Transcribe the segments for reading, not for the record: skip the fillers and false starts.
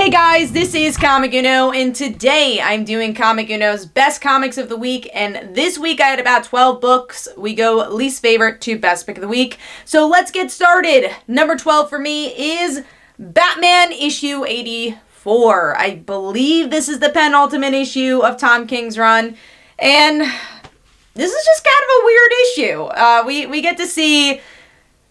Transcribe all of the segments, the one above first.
Hey guys, this is Comic Uno, and today I'm doing Comic Uno's Best Comics of the Week, and this week I had about 12 books. We go least favorite to best pick of the week. So let's get started. Number 12 for me is Batman issue 84. I believe this is the penultimate issue of Tom King's run, and this is just kind of a weird issue. We get to see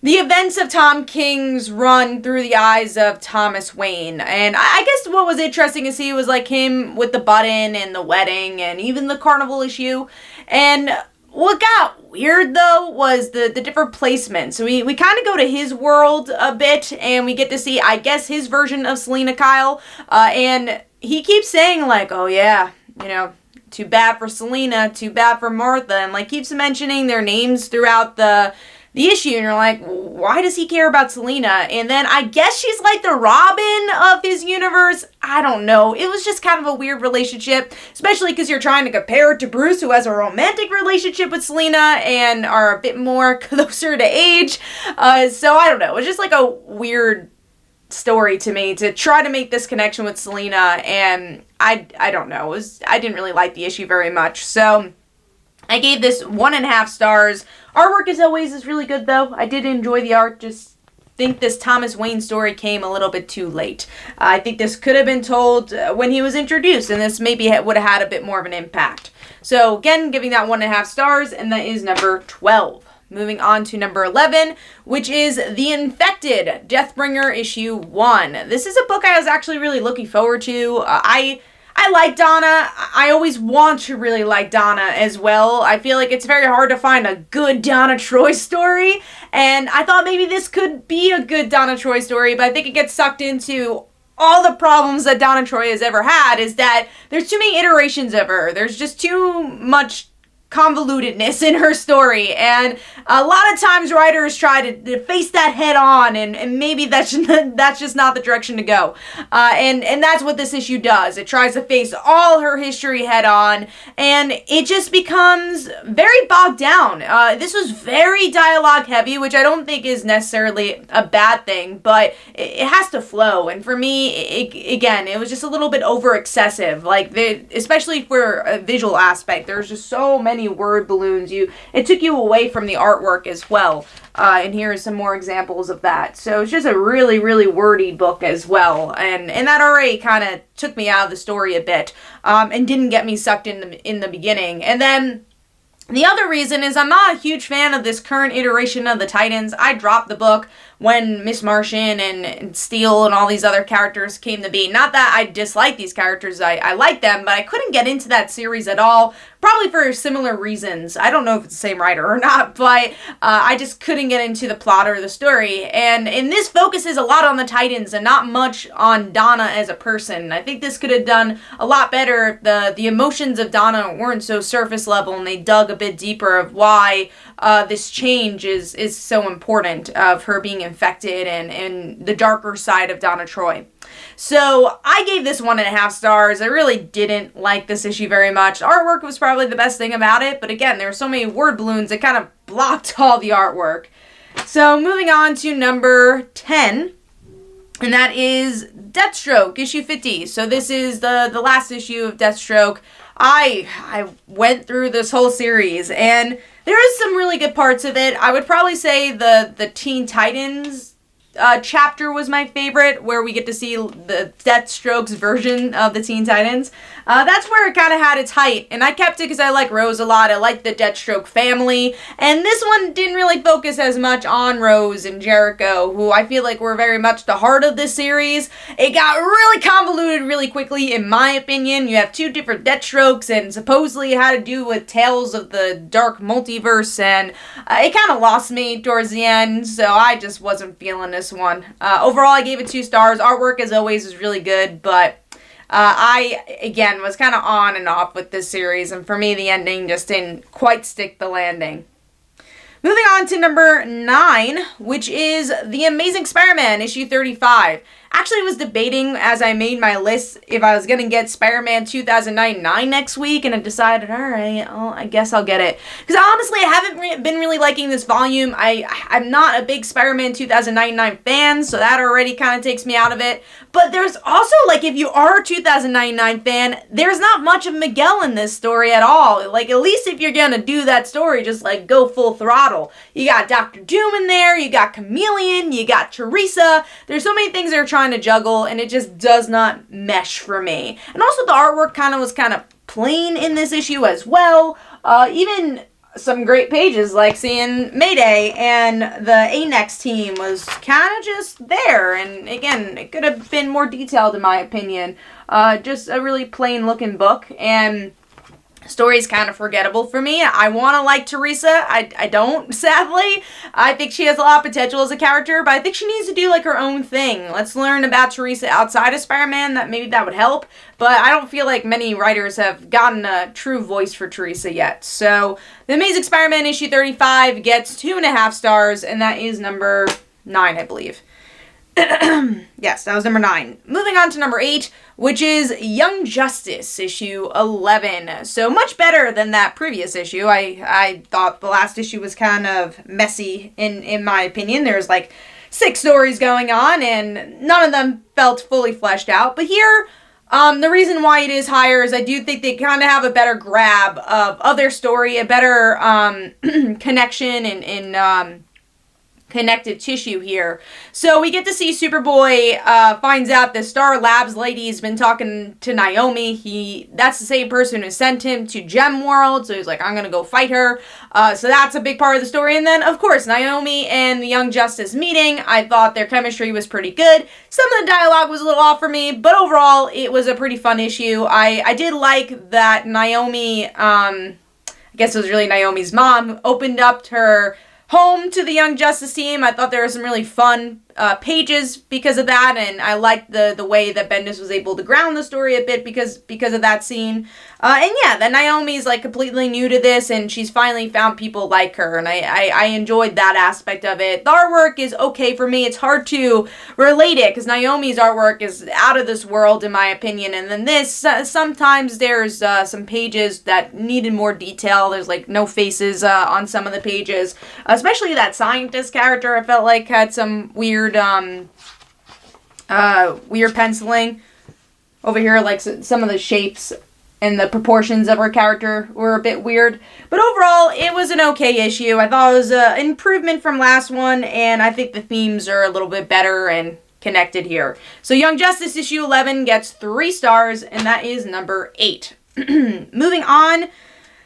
the events of Tom King's run through the eyes of Thomas Wayne. And I guess what was interesting to see was like him with the button and the wedding and even the carnival issue. And what got weird though was the different placements. So we kind of go to his world a bit and we get to see, I guess, his version of Selina Kyle. And he keeps saying like, oh yeah, you know, too bad for Selina, too bad for Martha. And like keeps mentioning their names throughout the issue, and you're like, why does he care about Selina? And then I guess she's like the Robin of his universe. I don't know. It was just kind of a weird relationship, especially because you're trying to compare it to Bruce, who has a romantic relationship with Selina and are a bit more closer to age. So I don't know. It was just like a weird story to me to try to make this connection with Selina, and I don't know. I didn't really like the issue very much. So I gave this 1.5 stars. Artwork, as always, is really good, though. I did enjoy the art, just think this Thomas Wayne story came a little bit too late. I think this could have been told when he was introduced, and this maybe would have had a bit more of an impact. So, again, giving that 1.5 stars, and that is number 12. Moving on to number 11, which is The Infected, Deathbringer issue 1. This is a book I was actually really looking forward to. I like Donna. I always want to really like Donna as well. I feel like it's very hard to find a good Donna Troy story, and I thought maybe this could be a good Donna Troy story, but I think it gets sucked into all the problems that Donna Troy has ever had, is that there's too many iterations of her. There's just too much convolutedness in her story, and a lot of times writers try to face that head on, and maybe that's just not the direction to go, and that's what this issue does. It tries to face all her history head on, and it just becomes very bogged down. This was very dialogue heavy, which I don't think is necessarily a bad thing, but it has to flow, and for me, it was just a little bit over excessive, like especially for a visual aspect. There's just so many word balloons. It took you away from the artwork as well. And here are some more examples of that. So it's just a really, really wordy book as well. And that already kind of took me out of the story a bit. And didn't get me sucked in the beginning. And then the other reason is I'm not a huge fan of this current iteration of the Titans. I dropped the book when Miss Martian and Steel and all these other characters came to be. Not that I dislike these characters, I like them, but I couldn't get into that series at all, probably for similar reasons. I don't know if it's the same writer or not, but I just couldn't get into the plot or the story. And this focuses a lot on the Titans and not much on Donna as a person. I think this could have done a lot better if the emotions of Donna weren't so surface level and they dug a bit deeper of why this change is so important, of her being infected and the darker side of Donna Troy. So I gave this 1.5 stars. I really didn't like this issue very much. Artwork was probably the best thing about it, but again, there were so many word balloons that kind of blocked all the artwork. So moving on to number 10, and that is Deathstroke, issue 50. So this is the last issue of Deathstroke. I went through this whole series, and there is some really good parts of it. I would probably say the Teen Titans chapter was my favorite, where we get to see the Deathstroke's version of the Teen Titans. That's where it kind of had its height, and I kept it because I like Rose a lot. I like the Deathstroke family, and this one didn't really focus as much on Rose and Jericho, who I feel like were very much the heart of this series. It got really convoluted really quickly, in my opinion. You have 2 different Deathstrokes, and supposedly it had to do with tales of the dark multiverse, and it kind of lost me towards the end, so I just wasn't feeling this one. Overall, I gave it 2 stars. Artwork, as always, is really good, but I, again, was kind of on and off with this series, and for me, the ending just didn't quite stick the landing. Moving on to number 9, which is The Amazing Spider-Man, issue 35. Actually was debating as I made my list if I was going to get Spider-Man 2099 next week, and I decided, all right, I guess I'll get it. Because honestly, I haven't been really liking this volume. I'm not a big Spider-Man 2099 fan, so that already kind of takes me out of it. But there's also, like, if you are a 2099 fan, there's not much of Miguel in this story at all. Like, at least if you're going to do that story, just, like, go full throttle. You got Dr. Doom in there, you got Chameleon, you got Teresa. There's so many things they're trying to juggle, and it just does not mesh for me. And also the artwork was kind of plain in this issue as well. Even some great pages, like seeing Mayday and the Anex team was kind of just there. And again, it could have been more detailed in my opinion. Just a really plain looking book, and story's kind of forgettable for me. I want to like Teresa. I don't, sadly. I think she has a lot of potential as a character, but I think she needs to do, like, her own thing. Let's learn about Teresa outside of Spider-Man. Maybe that would help, but I don't feel like many writers have gotten a true voice for Teresa yet. So, The Amazing Spider-Man issue 35 gets 2.5 stars, and that is number 9, I believe. Yes, that was number 9. Moving on to number 8, which is Young Justice, issue 11. So much better than that previous issue. I thought the last issue was kind of messy, in my opinion. There's like 6 stories going on, and none of them felt fully fleshed out. But here, the reason why it is higher is I do think they kind of have a better grab of their story, a better connection and connective tissue here. So we get to see Superboy finds out the Star Labs lady's been talking to Naomi. That's the same person who sent him to Gem World, so he's like, I'm gonna go fight her. So that's a big part of the story. And then, of course, Naomi and the Young Justice meeting. I thought their chemistry was pretty good. Some of the dialogue was a little off for me, but overall, it was a pretty fun issue. I did like that Naomi, I guess it was really Naomi's mom, opened up her home to the Young Justice team. I thought there were some really fun pages because of that, and I liked the way that Bendis was able to ground the story a bit because of that scene. And yeah, that Naomi's like completely new to this, and she's finally found people like her, and I enjoyed that aspect of it. The artwork is okay for me. It's hard to relate it because Naomi's artwork is out of this world in my opinion, and then this, sometimes there's some pages that needed more detail. There's like no faces on some of the pages, especially that scientist character I felt like had some weird penciling over here, like some of the shapes and the proportions of her character were a bit weird, but overall it was an okay issue. I thought it was an improvement from last one, and I think the themes are a little bit better and connected here. So Young Justice issue 11 gets 3 stars, and that is number 8. Moving on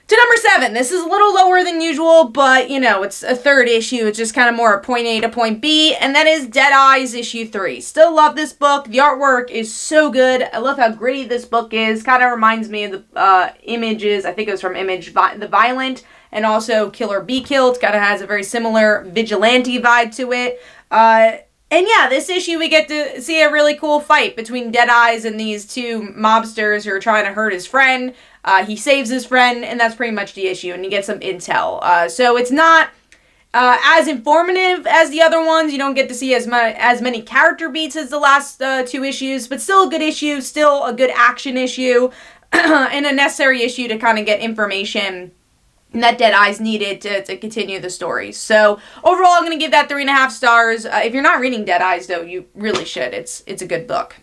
to number 7. This is a little lower than usual, but, you know, it's a third issue. It's just kind of more a point A to point B, and that is Dead Eyes issue 3. Still love this book. The artwork is so good. I love how gritty this book is. Kind of reminds me of the images. I think it was from Image, The Violent, and also Killer Be Killed. Kind of has a very similar vigilante vibe to it. And yeah, this issue we get to see a really cool fight between Dead Eyes and these 2 mobsters who are trying to hurt his friend. He saves his friend, and that's pretty much the issue, and you get some intel. So it's not as informative as the other ones. You don't get to see as many character beats as the last 2 issues, but still a good issue, still a good action issue, and a necessary issue to kind of get information that Dead Eyes needed to continue the story. So overall, I'm going to give that 3.5 stars. If you're not reading Dead Eyes, though, you really should. It's a good book.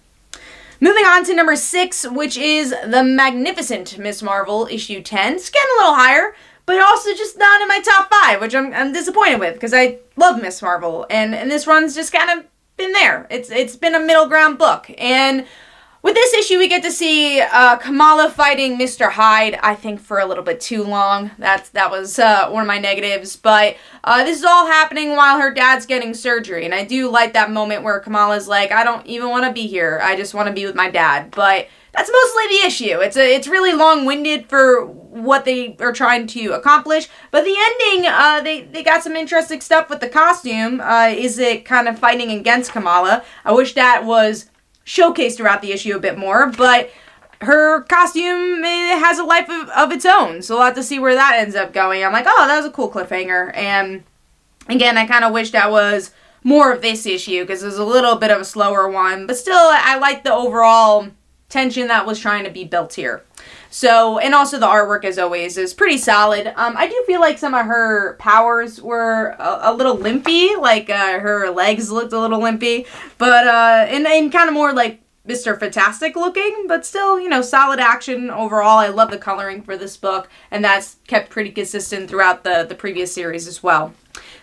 Moving on to number 6, which is The Magnificent Miss Marvel, issue 10. It's getting a little higher, but also just not in my top 5, which I'm disappointed with, because I love Miss Marvel, and this run's just kind of been there. It's been a middle ground book, and with this issue, we get to see Kamala fighting Mr. Hyde, I think for a little bit too long. That was one of my negatives. But this is all happening while her dad's getting surgery. And I do like that moment where Kamala's like, I don't even want to be here. I just want to be with my dad. But that's mostly the issue. It's really long-winded for what they are trying to accomplish. But the ending, they got some interesting stuff with the costume. Is it kind of fighting against Kamala? I wish that was showcased throughout the issue a bit more, but her costume has a life of its own, so we'll have to see where that ends up going. I'm like, oh, that was a cool cliffhanger, and again, I kind of wish that was more of this issue because it was a little bit of a slower one, but still I like the overall tension that was trying to be built here. So, and also the artwork, as always, is pretty solid. I do feel like some of her powers were a little limpy, like her legs looked a little limpy, but and kind of more like Mr. Fantastic looking, but still, you know, solid action overall. I love the coloring for this book, and that's kept pretty consistent throughout the previous series as well.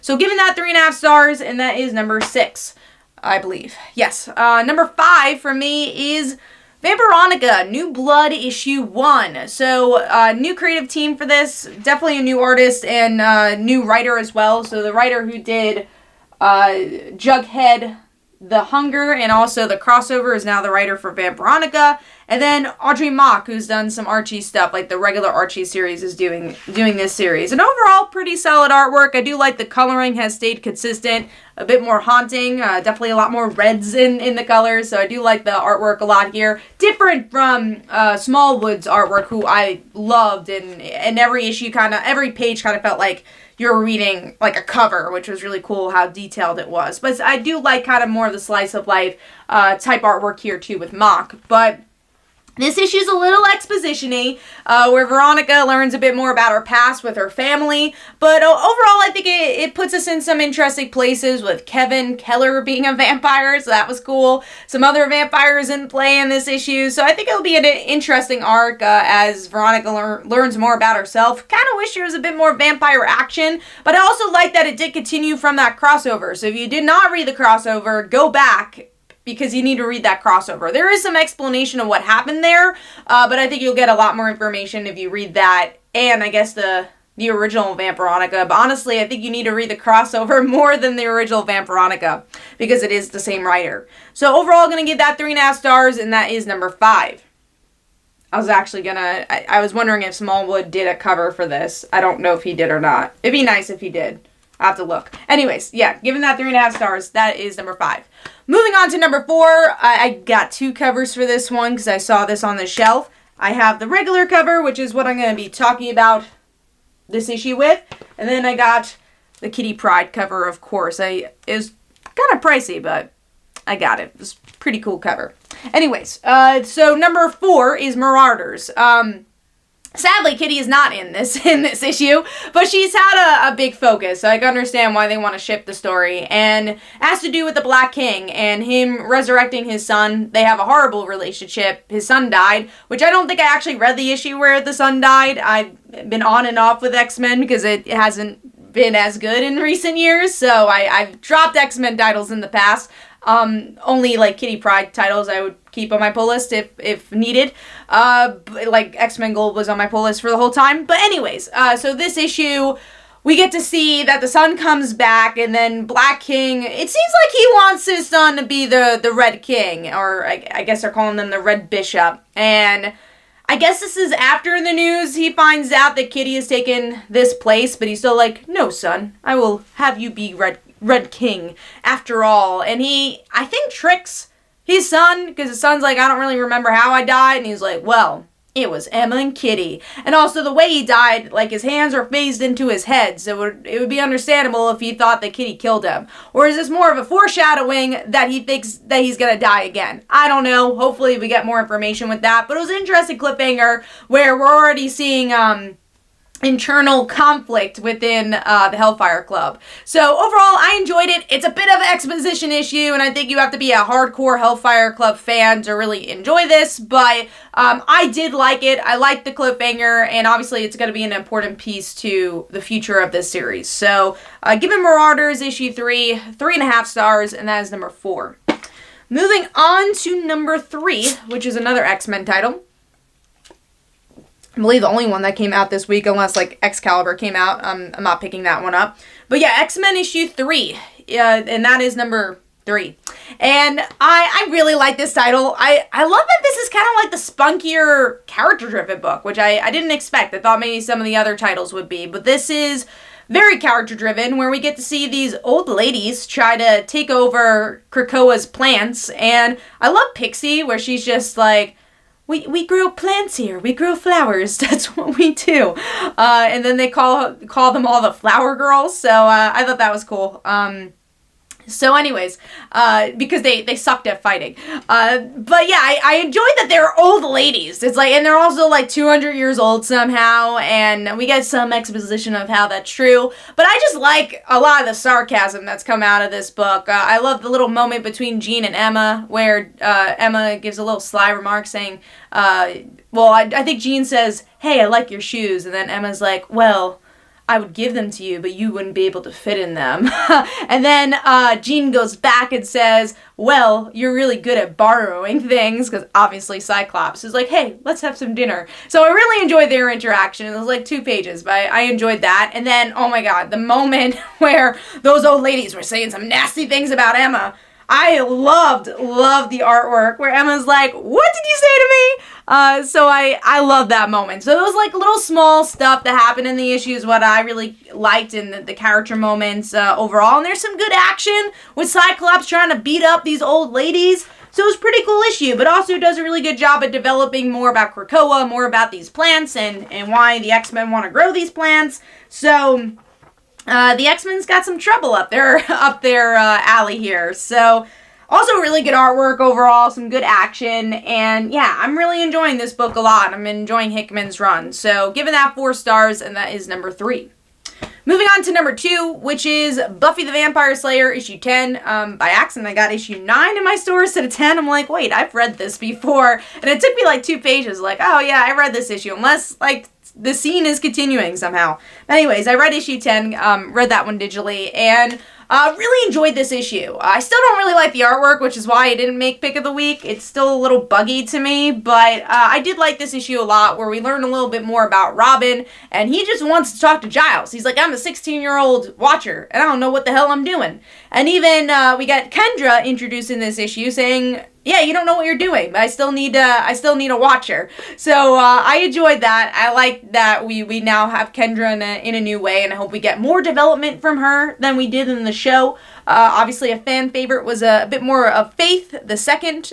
So giving that 3.5 stars, and that is number 6, I believe. Yes. Number 5 for me is Vampironica, New Blood issue 1. So, new creative team for this. Definitely a new artist and new writer as well. So, the writer who did Jughead, The Hunger, and also the crossover is now the writer for Vampironica. And then Audrey Mock, who's done some Archie stuff, like the regular Archie series, is doing this series. And overall, pretty solid artwork. I do like the coloring has stayed consistent, a bit more haunting, definitely a lot more reds in the colors, so I do like the artwork a lot here. Different from Smallwood's artwork, who I loved, and every issue every page kind of felt like you were reading like a cover, which was really cool how detailed it was. But I do like kind of more of the slice of life type artwork here too with Mock. But this issue's a little exposition-y, where Veronica learns a bit more about her past with her family, but overall I think it puts us in some interesting places with Kevin Keller being a vampire, so that was cool. Some other vampires in play in this issue, so I think it'll be an interesting arc as Veronica learns more about herself. Kind of wish there was a bit more vampire action, but I also like that it did continue from that crossover, so if you did not read the crossover, go back, because you need to read that crossover. There is some explanation of what happened there, but I think you'll get a lot more information if you read that, and I guess the original Vampironica. But honestly, I think you need to read the crossover more than the original Vampironica, because it is the same writer. So overall, I'm going to give that 3.5 stars, and that is number 5. I was actually I was wondering if Smallwood did a cover for this. I don't know if he did or not. It'd be nice if he did. I have to look. Anyways, yeah, giving that 3.5 stars, that is number 5. Moving on to number 4, I got 2 covers for this one because I saw this on the shelf. I have the regular cover, which is what I'm going to be talking about this issue with. And then I got the Kitty Pryde cover, of course. It was kind of pricey, but I got it. It was a pretty cool cover. Anyways, so number 4 is Marauders. Sadly, Kitty is not in this issue, but she's had a big focus, so I can understand why they want to ship the story, and it has to do with the Black King and him resurrecting his son. They have a horrible relationship. His son died, which I don't think I actually read the issue where the son died. I've been on and off with X-Men because it hasn't been as good in recent years, so I've dropped X-Men titles in the past. Only like Kitty Pryde titles I would keep on my pull list if needed. Like X-Men Gold was on my pull list for the whole time. But anyways, so this issue, we get to see that the son comes back, and then Black King, it seems like he wants his son to be the Red King, or I guess they're calling them the Red Bishop. And I guess this is after the news he finds out that Kitty has taken this place, but he's still like, no, son, I will have you be Red King after all. And he, I think, tricks his son, because his son's like, I don't really remember how I died, and he's like, well, it was Emma and Kitty. And also the way he died, like his hands are phased into his head, so it would be understandable if he thought that Kitty killed him. Or is this more of a foreshadowing that he thinks that he's gonna die again? I don't know. Hopefully we get more information with that. But it was an interesting cliffhanger where we're already seeing internal conflict within the Hellfire Club. So overall, I enjoyed it. It's a bit of an exposition issue, and I think you have to be a hardcore Hellfire Club fan to really enjoy this, but I did like it. I liked the cliffhanger, and obviously it's going to be an important piece to the future of this series. So giving Marauders issue 3, 3.5 stars, and that is number 4. Moving on to number 3, which is another X-Men title. I believe the only one that came out this week, unless like Excalibur came out. I'm not picking that one up. But yeah, X-Men issue 3, and that is number 3. And I really like this title. I love that this is kind of like the spunkier character-driven book, which I didn't expect. I thought maybe some of the other titles would be. But this is very character-driven, where we get to see these old ladies try to take over Krakoa's plants. And I love Pixie, where she's just like, We grow plants here. We grow flowers. That's what we do. And then they call them all the flower girls. So I thought that was cool. So anyways, because they sucked at fighting. But yeah, I enjoyed that they're old ladies. It's like, and they're also like 200 years old somehow, and we get some exposition of how that's true. But I just like a lot of the sarcasm that's come out of this book. I love the little moment between Jean and Emma, where Emma gives a little sly remark saying, I think Jean says, "Hey, I like your shoes," and then Emma's like, "Well, I would give them to you, but you wouldn't be able to fit in them." And then Jean goes back and says, "Well, you're really good at borrowing things," because obviously Cyclops is like, "Hey, let's have some dinner." So I really enjoyed their interaction. It was like 2 pages, but I enjoyed that. And then, oh my god, the moment where those old ladies were saying some nasty things about Emma. I loved the artwork where Emma's like, "What did you say to me?" So I love that moment. So those like little small stuff that happened in the issue is what I really liked in the character moments overall. And there's some good action with Cyclops trying to beat up these old ladies. So it was a pretty cool issue, but also does a really good job at developing more about Krakoa, more about these plants and why the X-Men want to grow these plants. So the X-Men's got some trouble up their alley here. So also really good artwork overall, some good action, and yeah, I'm really enjoying this book a lot. I'm enjoying Hickman's run. So giving that 4 stars, and that is number 3. Moving on to number 2, which is Buffy the Vampire Slayer, issue 10. By accident, I got issue 9 in my store instead of 10. I'm like, wait, I've read this before. And it took me like 2 pages, like, oh yeah, I read this issue. Unless, like, the scene is continuing somehow. Anyways, I read issue 10, read that one digitally, and really enjoyed this issue. I still don't really like the artwork, which is why I didn't make pick of the week. It's still a little buggy to me, but I did like this issue a lot, where we learn a little bit more about Robin, and he just wants to talk to Giles. He's like, "I'm a 16-year-old watcher, and I don't know what the hell I'm doing." And even we got Kendra introduced in this issue saying, "Yeah, you don't know what you're doing, but I still need a watcher." So I enjoyed that. I like that we now have Kendra in a new way, and I hope we get more development from her than we did in the show. Obviously, a fan favorite was a bit more of Faith, the second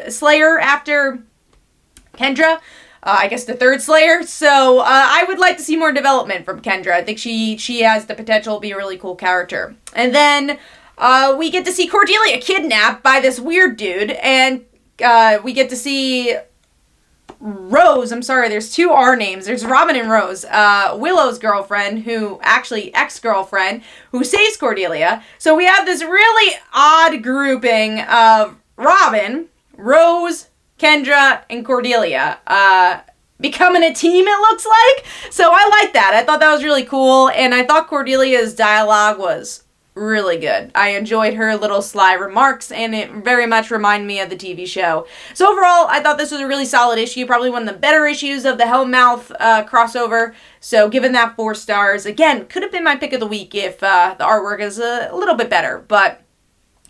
Slayer after Kendra. I guess the third Slayer. So I would like to see more development from Kendra. I think she has the potential to be a really cool character. And then we get to see Cordelia kidnapped by this weird dude, and we get to see Rose. I'm sorry, there's 2 R names. There's Robin and Rose. Willow's girlfriend, ex-girlfriend, who saves Cordelia. So we have this really odd grouping of Robin, Rose, Kendra, and Cordelia becoming a team, it looks like. So I like that. I thought that was really cool, and I thought Cordelia's dialogue was really good. I enjoyed her little sly remarks, and it very much reminded me of the TV show. So overall, I thought this was a really solid issue, probably one of the better issues of the Hellmouth crossover. So given that 4 stars, again, could have been my pick of the week if the artwork is a little bit better. But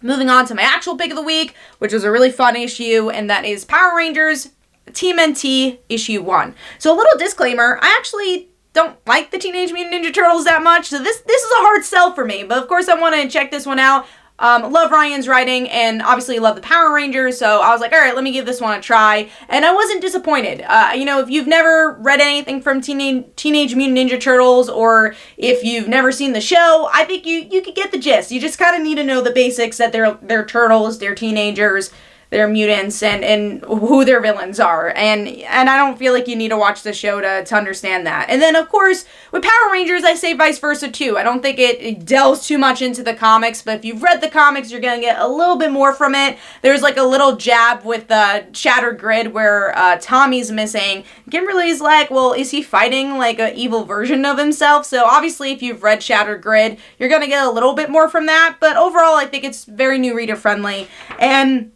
moving on to my actual pick of the week, which was a really fun issue, and that is Power Rangers TMNT issue 1. So a little disclaimer, I actually don't like the Teenage Mutant Ninja Turtles that much, so this is a hard sell for me, but of course I want to check this one out. Love Ryan's writing, and obviously love the Power Rangers, so I was like, alright, let me give this one a try, and I wasn't disappointed. If you've never read anything from Teenage Mutant Ninja Turtles, or if you've never seen the show, I think you could get the gist. You just kind of need to know the basics, that they're turtles, they're teenagers, they're mutants, and who their villains are. And I don't feel like you need to watch the show to understand that. And then, of course, with Power Rangers, I say vice versa, too. I don't think it delves too much into the comics, but if you've read the comics, you're going to get a little bit more from it. There's like a little jab with the Shattered Grid where Tommy's missing. Kimberly's like, well, is he fighting like an evil version of himself? So obviously, if you've read Shattered Grid, you're going to get a little bit more from that. But overall, I think it's very new reader friendly. And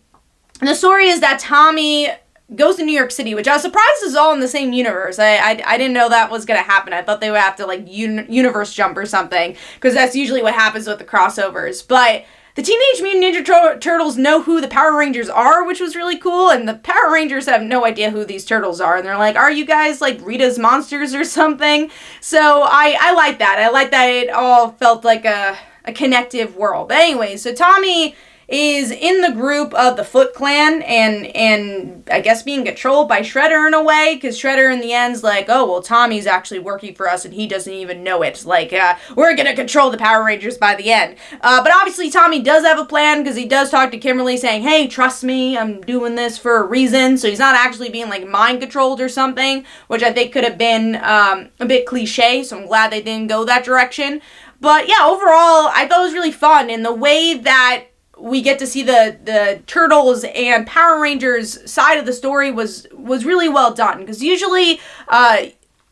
the story is that Tommy goes to New York City, which I was surprised is all in the same universe. I didn't know that was going to happen. I thought they would have to, like, universe jump or something, because that's usually what happens with the crossovers. But the Teenage Mutant Ninja Turtles know who the Power Rangers are, which was really cool, and the Power Rangers have no idea who these turtles are, and they're like, are you guys, like, Rita's Monsters or something? So I like that. I like that it all felt like a connective world. But anyway, so Tommy is in the group of the Foot Clan and I guess being controlled by Shredder in a way, because Shredder in the end's like, oh, well, Tommy's actually working for us and he doesn't even know it. Like, we're gonna control the Power Rangers by the end. But obviously Tommy does have a plan, because he does talk to Kimberly saying, hey, trust me, I'm doing this for a reason. So he's not actually being like mind controlled or something, which I think could have been a bit cliche, so I'm glad they didn't go that direction. But yeah, overall, I thought it was really fun, and the way that we get to see the Turtles and Power Rangers side of the story was really well done, because usually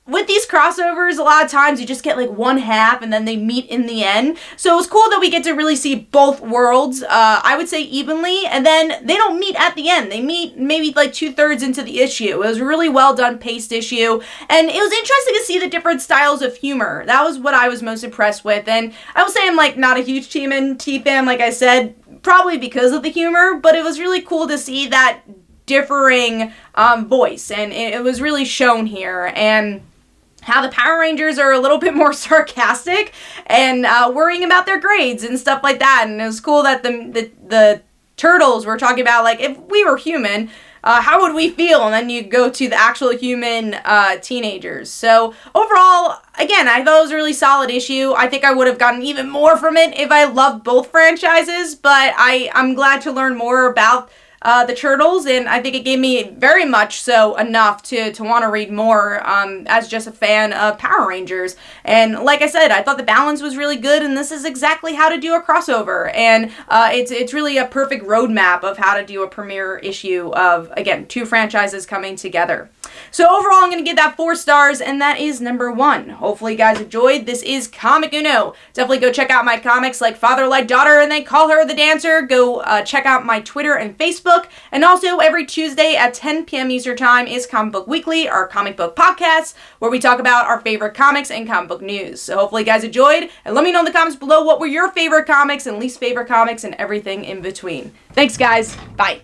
with these crossovers, a lot of times you just get like one half and then they meet in the end. So it was cool that we get to really see both worlds, I would say evenly, and then they don't meet at the end. They meet maybe like 2/3 into the issue. It was a really well done paced issue, and it was interesting to see the different styles of humor. That was what I was most impressed with, and I will say I'm like not a huge TMNT fan, like I said, probably because of the humor, but it was really cool to see that differing voice, and it was really shown here, and how the Power Rangers are a little bit more sarcastic and worrying about their grades and stuff like that. And it was cool that the Turtles were talking about, like, if we were human, how would we feel? And then you go to the actual human teenagers. So overall, again, I thought it was a really solid issue. I think I would have gotten even more from it if I loved both franchises, but I'm glad to learn more about the Turtles, and I think it gave me very much so enough to want to read more as just a fan of Power Rangers. And like I said, I thought the balance was really good, and this is exactly how to do a crossover, and it's really a perfect roadmap of how to do a premiere issue of, again, two franchises coming together. So overall, I'm going to give that 4 stars, and that is number 1. Hopefully you guys enjoyed. This is Comic Uno. Definitely go check out my comics like Father Like Daughter and They Call Her the Dancer. Go check out my Twitter and Facebook. And also every Tuesday at 10 p.m. Eastern Time is Comic Book Weekly, our comic book podcast, where we talk about our favorite comics and comic book news. So hopefully you guys enjoyed, and let me know in the comments below what were your favorite comics and least favorite comics and everything in between. Thanks guys. Bye.